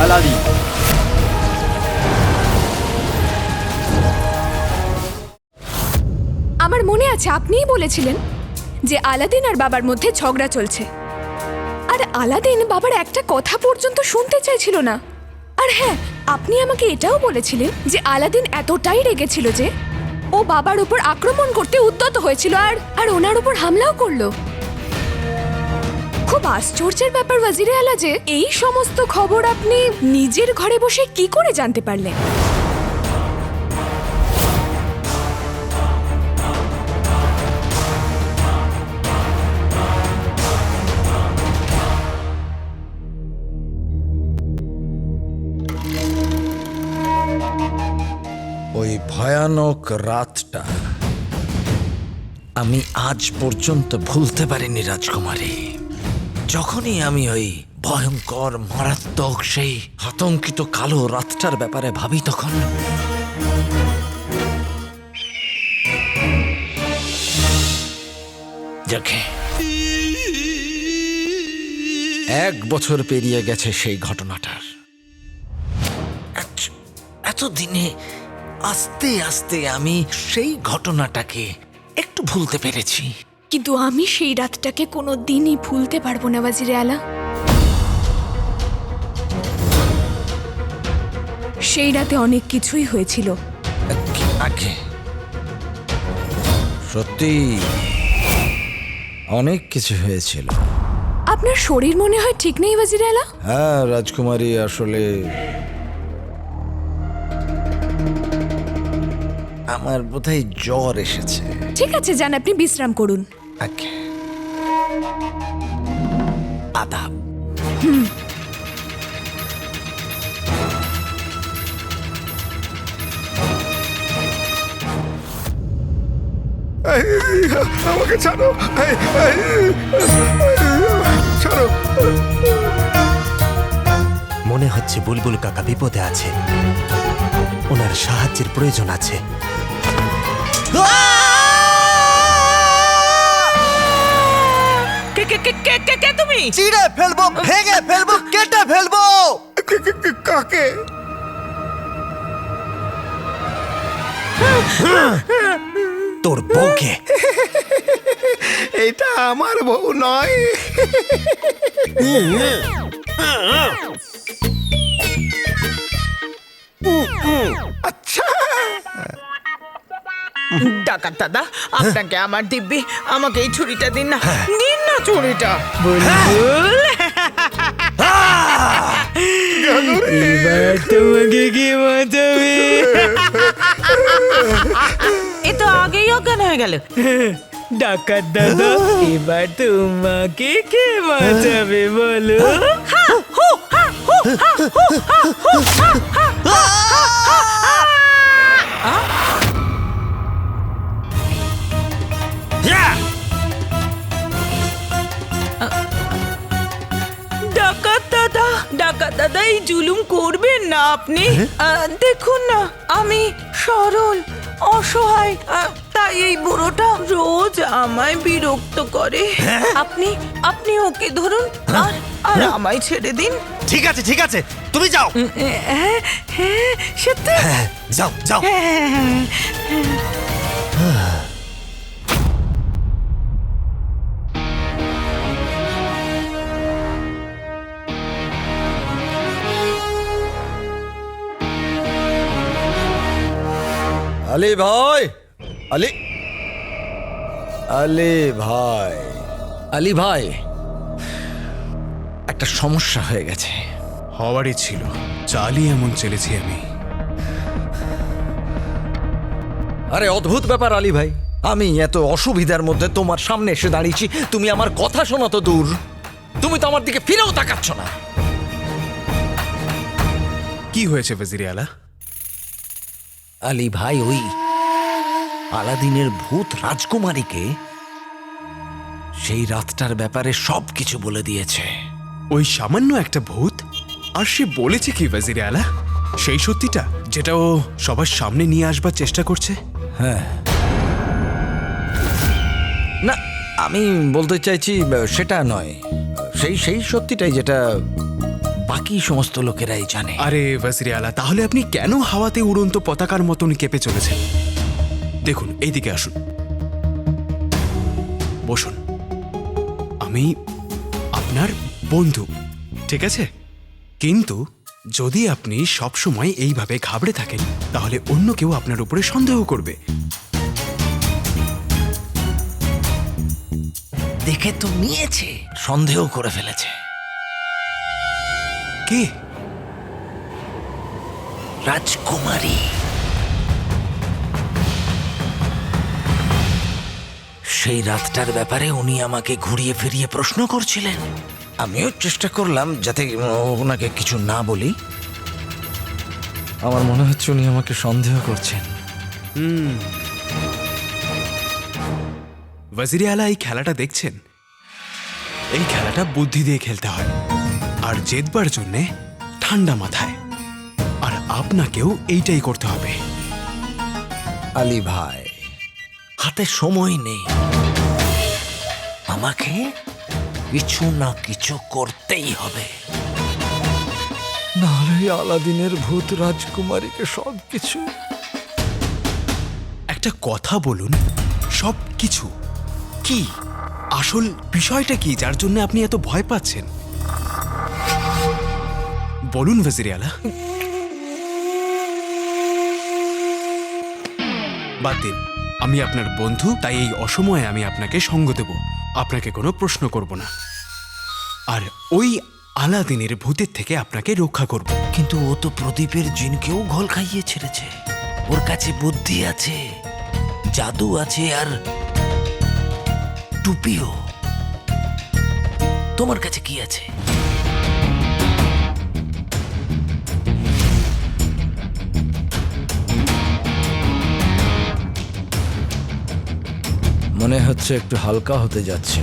Aladdin. আমার মনে আছে আপনিই বলেছিলেন যে আলাদিন আর বাবার মধ্যে ঝগড়া চলছে, আর আলাদিন বাবার একটা কথা পর্যন্ত শুনতে চাইছিল না। আর হ্যাঁ, আপনি আমাকে এটাও বলেছিলেন যে আলাদিন এতটাই রেগেছিল যে ও বাবার উপর আক্রমণ করতে উদ্যত হয়েছিল আর ওনার উপর হামলাও করলো। খুব আশ্চর্যের ব্যাপার ওয়াজিরে আলা যে এই সমস্ত খবর আপনি নিজের ঘরে বসে কি করে জানতে পারলেন? ওই ভয়ানক রাতটা আমি আজ পর্যন্ত ভুলতে পারিনি রাজকুমারী। যখনই আমি ওই ভয়ঙ্কর মারাত্মক সেই আতঙ্কিত কালো রাতটার ব্যাপারে ভাবি, তখন দেখে 1 বছর পেরিয়ে গেছে সেই ঘটনাটার। এতদিনে আস্তে আস্তে আমি সেই ঘটনাটাকে একটু ভুলতে পেরেছি। কিন্তু আমি সেই রাতটাকে কোনো দিনই ভুলতে পারবো না ওয়াজিরে আলা। সেই রাতে অনেক কিছুই হয়েছিল। আগে সত্যি অনেক কিছু হয়েছিল। আপনার শরীর মনে হয় ঠিক নেই ওয়াজিরে আলা? হ্যাঁ রাজকুমারী, আসলে আমার বোধহয় জ্বর এসেছে। ঠিক আছে, যান আপনি বিশ্রাম করুন। আগে আদাব। আমাকে ছাড়ো, ছাড়ো। মনে হচ্ছে বুলবুল কাকা বিপদে আছে, ওনার সাহায্যের প্রয়োজন আছে। কে তুমি? চিড়ে ফেলবো, ভেঙে ফেলবো, কেটে ফেলবো। কাকে? তোর বউকে। এটা আমার বউ নয়। আচ্ছা, ডাকাত দাদা, আপনাকে আমার দিব্যি, আমাকে এই ছুরিটা দিন না, দিন না ছুরিটা। বুলবুল, এবার তোমাকে কি বাঁচাবে? এ তো আগেই অজ্ঞান হয়ে গেল। ডাকাত দাদা, এবার তোমাকে কে বাঁচাবে বলো? ডাকাত দাদা, এই জুলুম করবেন না আপনি। দেখুন না, আমি সরল অসহায়, তাই এই বুড়োটা রোজ আমায় বিরক্ত করে। আপনি ওকে ধরুন আর আমায় ছেড়ে দিন। ঠিক আছে, ঠিক আছে, তুমি যাও। হ্যাঁ, সত্যি? যাও যাও। আলী ভাই, আলী, আলী ভাই, আলী ভাই, একটা সমস্যা হয়ে গেছে। হওয়ারই ছিল, চালিয়ে এমন চলেছি আমি। আরে অদ্ভুত ব্যাপার আলী ভাই, আমি এত অসুবিধার মধ্যে তোমার সামনে এসে দাঁড়িয়েছি, তুমি আমার কথা শোনো তো দূর, তুমি তো আমার দিকে ফিরেও তাকাচ্ছ না। কি হয়েছে ওয়াজিরে আলা? আলী ভাই, ওই আলাদিনের ভূত রাজকুমারীকে সেই রাতটার ব্যাপারে সবকিছু বলে দিয়েছে। ওই সামান্য একটা ভূত? আর সে বলেছে কি ওয়াজিরে আলা? সেই সত্যিটা যেটা ও সবার সামনে নিয়ে আসবার চেষ্টা করছে? হ্যাঁ, না আমি বলতে চাইছি সেটা নয়, সেই সত্যিটাই যেটা বাকি সমস্ত লোকেরাই জানে। আরে ওয়াজির আলা, তাহলে আপনি কেন হাওয়াতে উড়ন্ত পতাকার মতন কেঁপে চলেছেন? দেখুন, এইদিকে আসুন, বসুন। আমি আপনার বন্ধু, ঠিক আছে? কিন্তু যদি আপনি সবসময় এইভাবে ঘাবড়ে থাকেন, তাহলে অন্য কেউ আপনার উপরে সন্দেহ করবে। দেখে তো নিয়েছে, সন্দেহ করে ফেলেছে। কে? রাজকুমারী। সেই রাতটার ব্যাপারে উনি আমাকে ঘুরিয়ে ফিরিয়ে প্রশ্ন করছিলেন। আমিও চেষ্টা করলাম যাতে ওনাকে কিছু না বলি। আমার মনে হচ্ছে উনি আমাকে সন্দেহ করছেন। ওয়াজির আলা, এই খেলাটা দেখছেন? এই খেলাটা বুদ্ধি দিয়ে খেলতে হয়, আর জেতবার জন্যে ঠান্ডা মাথায়। আর আপনাকেও এইটাই করতে হবে। আলী ভাই, হাতে সময় নেই, আমাকে কিছু না কিছু করতেই হবে, নাহলে আলাদিনের ভূত রাজকুমারীকে সবকিছু। একটা কথা বলুন, সব কিছু কি? আসল বিষয়টা কি যার জন্য আপনি এত ভয় পাচ্ছেন? বলুন ওয়াজির আলা। বাদ দিন, আমি আপনার বন্ধু, তাই এই অসময়ে আমি আপনাকে সঙ্গ দেব, আপনাকে কোনো প্রশ্ন করব না, আর ওই আলাদিনের ভূতের থেকে আপনাকে রক্ষা করব। কিন্তু ও তো প্রদীপের জিনকেও ঘোল খাইয়ে ছেড়েছে। ওর কাছে বুদ্ধি আছে, জাদু আছে, আর টুপিও। তোমার কাছে কি আছে? মনে হচ্ছে একটু হালকা হতে যাচ্ছে।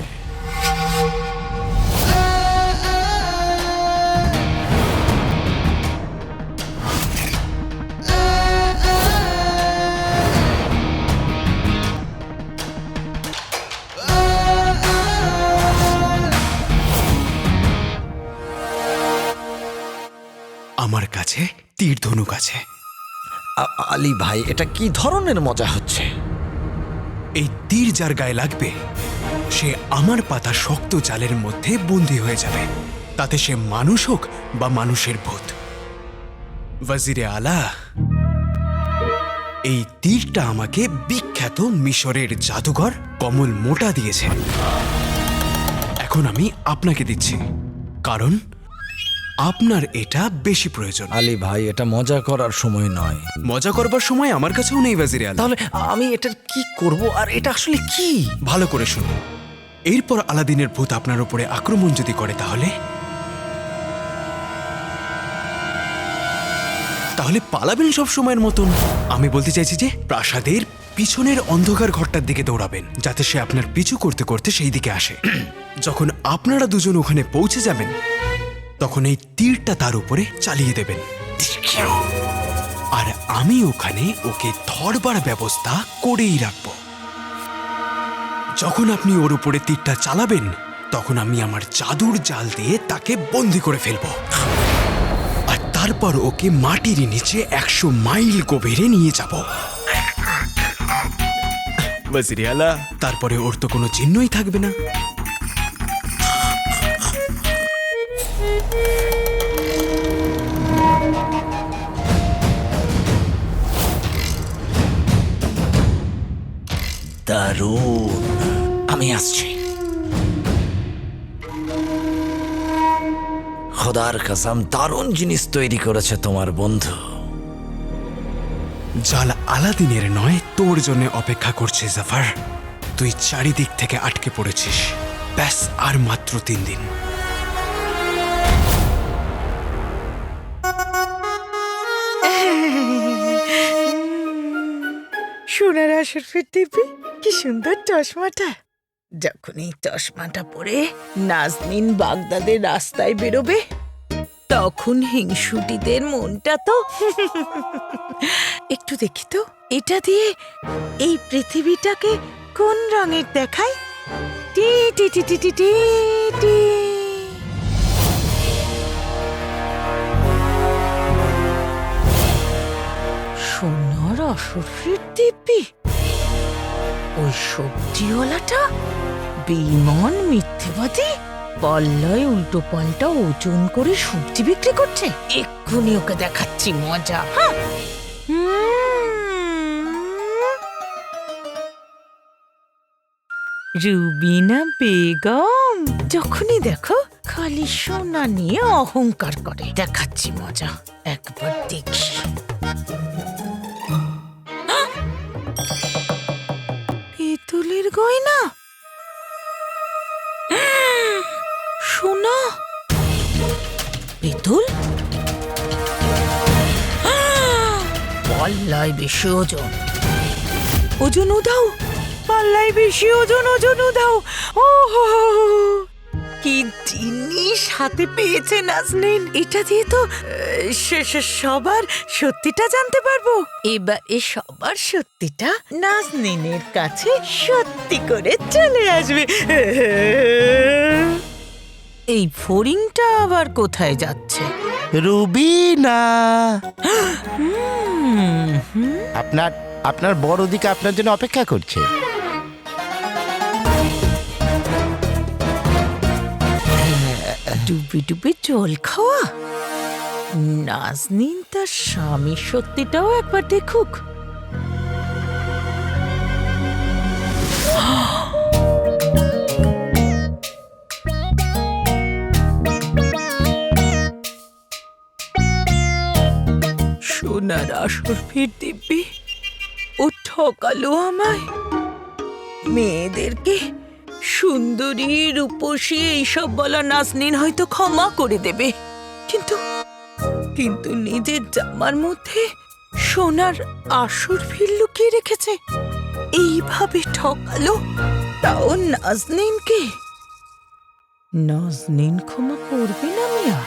আমার কাছে তীর ধনুক আছে। আলী ভাই, এটা কি ধরনের মজা হচ্ছে? এই তীর যার গায়ে লাগবে, সে আমার পাতা শক্ত জালের মধ্যে বন্দী হয়ে যাবে, তাতে সে মানুষ হোক বা মানুষের ভূত। ওয়াজিরে আলা, এই তীরটা আমাকে বিখ্যাত মিশরের জাদুঘর কমল মোটা দিয়েছে। এখন আমি আপনাকে দিচ্ছি, কারণ আপনার এটা বেশি প্রয়োজন। আলী ভাই, এটা মজা করার সময় নয়। মজা করবার সময় আমার কাছেও নেই ওয়াজিরে আলা। তাহলে আমি এটার কি করব, আর এটা আসলে কি? ভালো করে শুনুন, এরপর আলাদিনের ভূত আপনার উপরে আক্রমণ যদি করে, তাহলে পালাবেন সব সময়ের মতন। আমি বলতে চাইছি যে প্রাসাদের পিছনের অন্ধকার ঘরটার দিকে দৌড়াবেন, যাতে সে আপনার পিছু করতে করতে সেই দিকে আসে। যখন আপনারা দুজন ওখানে পৌঁছে যাবেন, তখন এই তীরটা তার উপরে চালিয়ে দেবেন, আর আমি ওখানে ওকে ধরবার ব্যবস্থা করেই রাখব। যখন আপনি ওর উপরে তীরটা চালাবেন, তখন আমি আমার জাদুর জাল দিয়ে তাকে বন্দি করে ফেলব, আর তারপর ওকে মাটির নিচে 100 মাইল গভীরে নিয়ে যাব। ওয়াজিরে আলা, তারপরে ওর তো কোনো চিহ্নই থাকবে না। দারুণ, আমি আসছি। খোদার কসম, দারুণ জিনিস তৈরি করেছে তোমার বন্ধু। জাল আলাদিনের নয়, তোর জন্য অপেক্ষা করছে জাফর। তুই চারিদিক থেকে আটকে পড়েছিস, ব্যাস আর মাত্র 3 দিন। সোনার আসরফের দিব্যি, কি সুন্দর চশমাটা। যখন এই চশমাটা পরে নাজনীন বাগদাদের রাস্তায় বেরোবে, তখন হিংসুটিদের মনটা তো একটু দেখি তো, এটা দিয়ে এই পৃথিবীটাকে কোন রঙের দেখায়। টি টি টি টি টি টি টি। অসুরের দিব্যি? ওই সবজিওয়ালাটা বেঈমান মিথ্যেবাদী পাল্লায় উল্টো পাল্টা ওজন করে সবজি বিক্রি করছে। এক্ষুনি ওকে দেখাচ্ছি মজা। হ্যাঁ। রুবিনা বেগম, যখনই দেখো খালি সোনা নিয়ে অহংকার করে। দেখাচ্ছি মজা, একবার দেখি। পিতলের গয়না, সোনা, পিতল, পাল্লায় বেশি ওজন। ওজন উধাও, পাল্লায় বেশি ওজন, ওজন উধাও। ও কি জিনিস হাতে পেয়েছে নাজনীন! এটা দিয়ে তো সবার সত্যিটা জানতে পারবো। এবারে সবার সত্যিটা নাজনীনের কাছে সত্যি করে চলে আসবে। এই ফড়িংটা আবার কোথায় যাচ্ছে? রুবিনা, আপনার বড় দিকে আপনার জন্য অপেক্ষা করছে। ডুবে ডুবে জল খাওয়া? নাজনীন তার স্বামীর সত্যিটাও একবার দেখুক। সোনার আসর ফির দিব্যি, ও ঠকালো আমায়। মেয়েদেরকে সুন্দরী, রূপসী এইসব বলা নাজনীন হয়তো ক্ষমা করে দেবে, কিন্তু নিজের জামার মধ্যে সোনার আসর ফির লুকিয়ে রেখেছে। এইভাবে ঠকালো, তাও নাজনীনকে। নাজনীন ক্ষমা করবে না মিয়া।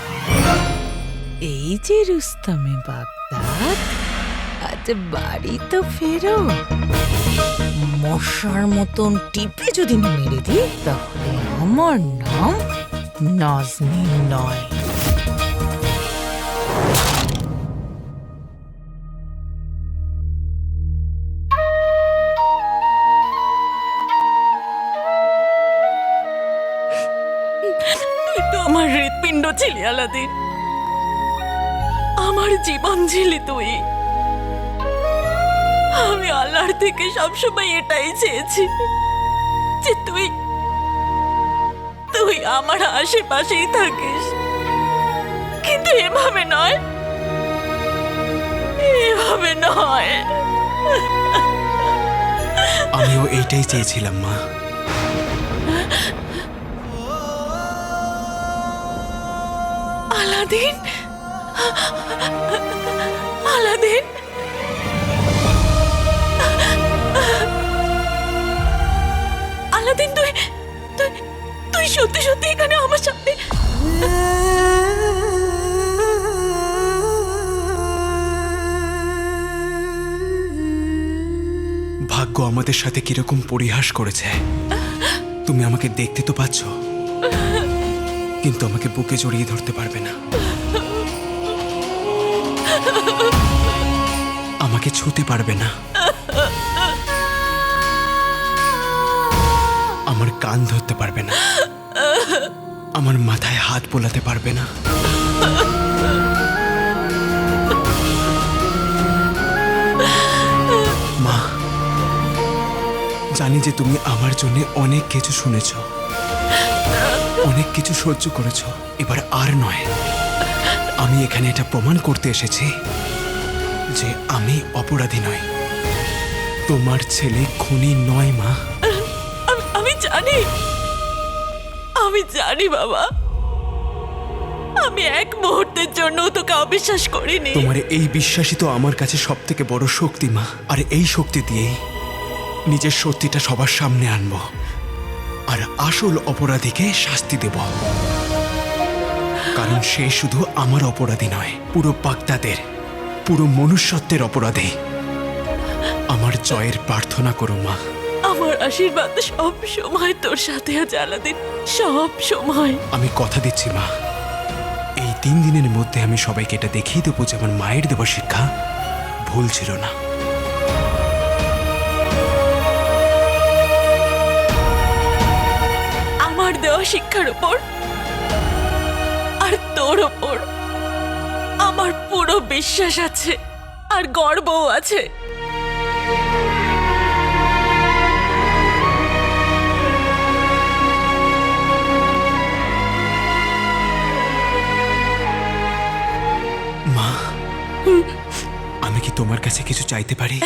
এই যে রুস্তমে বাগদাদ, আজ বাড়ি তো ফেরো। মশার মতন টিপে যদি মেরে দিই, তাহলে আমার নাম নাজনীন নয়। তুই তো আমার হৃৎপিণ্ড ছিলি আলাদিন, আমার জীবন ছিলি তুই। আমি আল্লাহর থেকে সবসময় এটাই চেয়েছি যে তুই আমার আশেপাশেই থাকিস, কিন্তু এভাবে নয়, এভাবে নয়। আমিও এইটাই চেয়েছিলাম মা। আলাদিন, আলাদিন, আলাদিন, তুই তুই তুই সত্যি সত্যি এখানে আমার সামনে? ভাগ্য আমাদের সাথে কিরকম পরিহাস করেছে। তুমি আমাকে দেখতে তো পাচ্ছ, কিন্তু আমাকে বুকে জড়িয়ে ধরতে পারবে না, আমাকে ছুতে পারবে না, আমার কান ধরতে পারবে না, আমার মাথায় হাত বোলাতে পারবে না। মা, জানি যে তুমি আমার জন্য অনেক কিছু শুনেছ, অনেক কিছু সহ্য করেছ। এবার আর নয়, আমি এখানে এটা প্রমাণ করতে এসেছি যে আমি অপরাধী নই, তোমার ছেলে খুনি নয় মা। আমি জানি, আমি জানি বাবা, আমি এক মুহূর্তের জন্য তোকে অবিশ্বাস করিনি। তোমার এই বিশ্বাসই তো আমার কাছে সব থেকে বড় শক্তি মা। আর এই শক্তি দিয়েই নিজের সত্যিটা সবার সামনে আনবো, আর আসল অপরাধীকে শাস্তি দেব। কারণ সে শুধু আমার অপরাধী নয়, পুরো বাগদাদের, পুরো মনুষ্যত্বের অপরাধী। আমার জয়ের প্রার্থনা করো মা। আমার আশীর্বাদ সব সময় তোর সাথে আছে আলাদিন, সব সময়। আমি কথা দিচ্ছি মা, এই 3 দিনের মধ্যে আমি সবাইকে এটা দেখিয়ে দেবো যে আমার মায়ের দেওয়া শিক্ষা ভুল ছিল না। শিক্ষার উপর আর তোর ওপর আমার পুরো বিশ্বাস আছে আর গর্বও আছে। মা, আমি কি তোমার কাছে কিছু চাইতে পারি?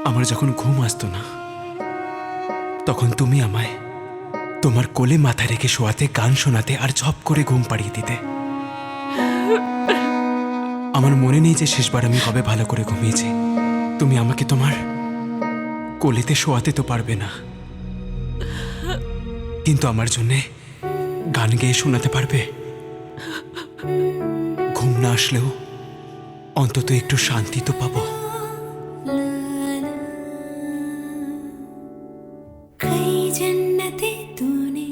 আমার যখন ঘুম আসতো না তখন তুমি আমায় তোমার কোলে মাথা রেখে শোয়াতে, গান শোনাতে আর ঝপ করে ঘুম পাড়িয়ে দিতে। আমার মনে নেই যে শেষবার আমি কবে ভালো করে ঘুমিয়েছি। তুমি আমাকে তোমার কোলেতে শোয়াতে তো পারবে না, কিন্তু আমার জন্যে গান গেয়ে শোনাতে পারবে। ঘুম না আসলেও অন্তত একটু শান্তি তো পাবো। कई जन्नतें तूने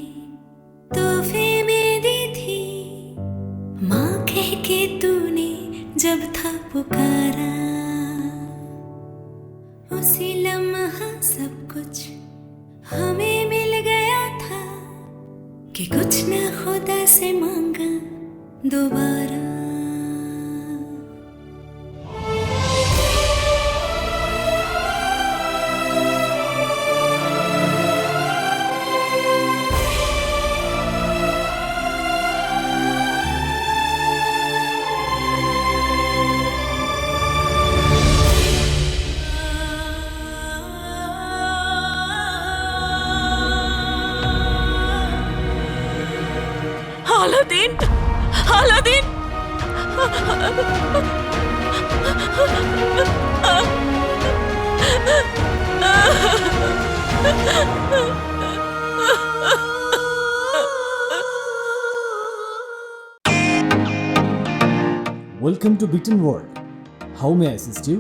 तोहफे में दी थी, माँ कह के तूने जब था पुकारा, उसी लम्हा सब कुछ हमें मिल गया था कि कुछ न खुदा से मांगा दोबारा। Aladdin, Aladdin, welcome to Britain world. How may I assist you?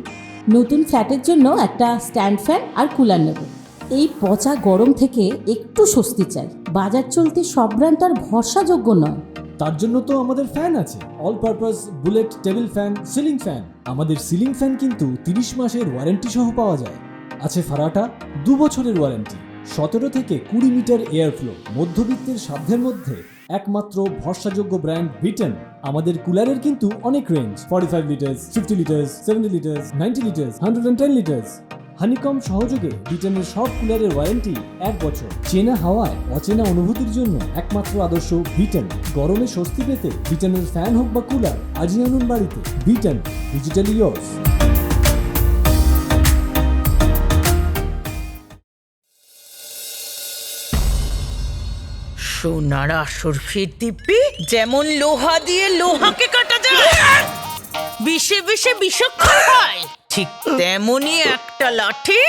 নতুন ফ্ল্যাটের জন্য একটা স্ট্যান্ড ফ্যান আর কুলার নেব। এই পচা গরম থেকে একটু স্বস্তি চাই। বাজার চলতে সব ব্র্যান্ড আর ভরসাযোগ্য নয়। তার জন্য তো আমাদের ফ্যান আছে, all purpose bullet table fan, ceiling fan. আমাদের সিলিং ফ্যান কিন্তু 30 মাসের ওয়ারেন্টি সহ পাওয়া যায়। আছে ফারাটা 2 বছরের ওয়ারেন্টি, 17 থেকে 20 মিটার এয়ার ফ্লো। মধ্যবিত্তের সাধ্যের মধ্যে একমাত্র ভরসাযোগ্য ব্র্যান্ড বিটেন। আমাদের কুলারের কিন্তু অনেক range, 45 litres, 50 litres, 70 litres, 90 litres, 110 litres. Honeycomb সহযোগে বিটেনের সব কুলারের ওয়ারেন্টি 1 বছর। চেনা হাওয়ায় অচেনা অনুভূতির জন্য একমাত্র আদর্শ বিটেন। গরমে স্বস্তি পেতে বিটেনের ফ্যান হোক বা কুলার, আজই আনুন বাড়িতে। Beaten, digitally years. সোনার আসরফির দিব্যি যেমন লোহা দিয়ে লোহাকে কাটা যায়, বিষে বিষে বিষক্ষণ হয়, ঠিক তেমনি একটা লাঠি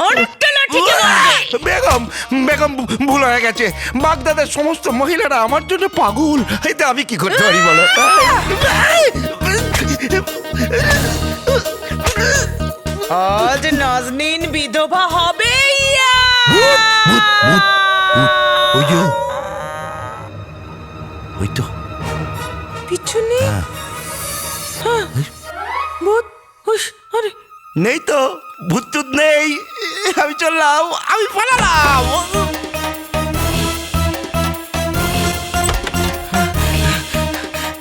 অনেকটা লাঠিকে মারবে। বেগম বেগম ভুল হয়ে গেছে। বাগদাদের সমস্ত মহিলারা আমার জন্য পাগল। এতে আমি কি করতে পারি বলো? আজ নাজনীন বিধবা হবে। ওই যে, ওই তো পিছনে ভূত। আরে নেই তো, ভূত টুত নেই। আমি চললাম, আমি পালালাম।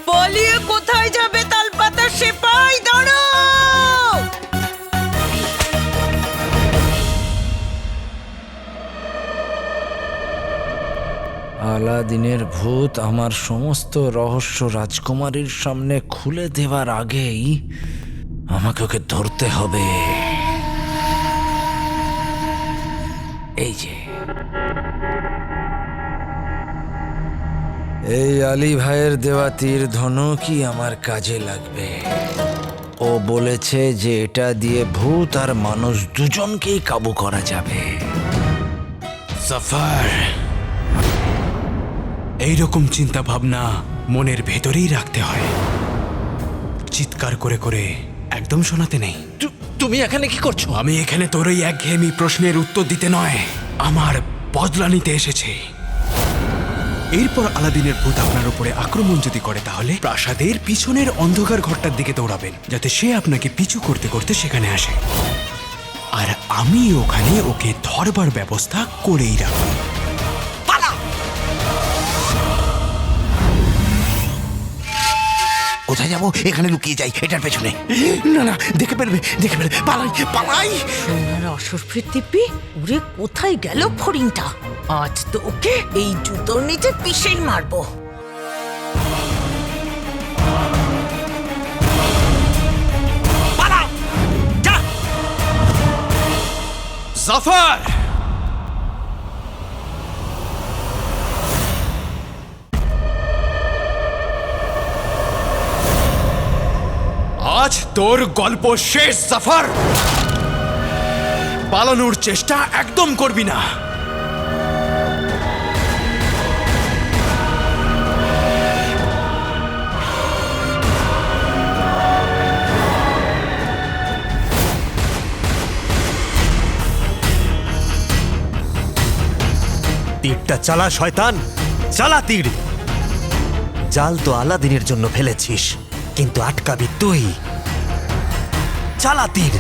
পালিয়ে কোথায় যাবে তালপাতা সেপাই? দাঁড়াও! আলাদিনের ভূত আমার সমস্ত রহস্য রাজকুমারীর সামনে খুলে দেওয়ার আগেই আমাকে ওকে ধরতে হবে। এই যে, এই আলী ভাইয়ের দেওয়া তীর ধনুকই আমার কাজে লাগবে। ও বলেছে যে এটা দিয়ে ভূত আর মানুষ দুজনকেই কাবু করা যাবে। সফর, এইরকম চিন্তা ভাবনা মনের ভেতরেই রাখতে হয়, চিৎকার করে করে একদম শোনাতে নেই। তুমি এখানে কি করছো? আমি এখানে তোর ওই একঘেয়েমি প্রশ্নের উত্তর দিতে নয়, আমার বদলা নিতে এসেছি। এরপর আলাদিনের ভূত আপনার উপরে আক্রমণ যদি করে, তাহলে প্রাসাদের পিছনের অন্ধকার ঘরটার দিকে দৌড়াবেন, যাতে সে আপনাকে পিছু করতে করতে সেখানে আসে, আর আমি ওখানে ওকে ধরবার ব্যবস্থা করেই রাখব। পালাও! কোথায় যাবো? এখানে লুকিয়ে যাই, এটার পেছনে। না না, দেখে ফেলবে, দেখে ফেলবে, পালাই পালাই। সোনার অসুরফির দিব্যি, উড়ে কোথায় গেল ফড়িংটা? আজ তো ওকে এই জুতোর নিচে পিষেই মারবো। পালাও, যা। জাফর! আজ তোর গল্প শেষ, জাফর। পালানোর চেষ্টা একদম করবি না। তীরটা চালা শয়তান, চালা তীর। জাল তো আলাদিনের জন্য ফেলেছিস, কিন্তু আটকাবি তুই। চালা তীর।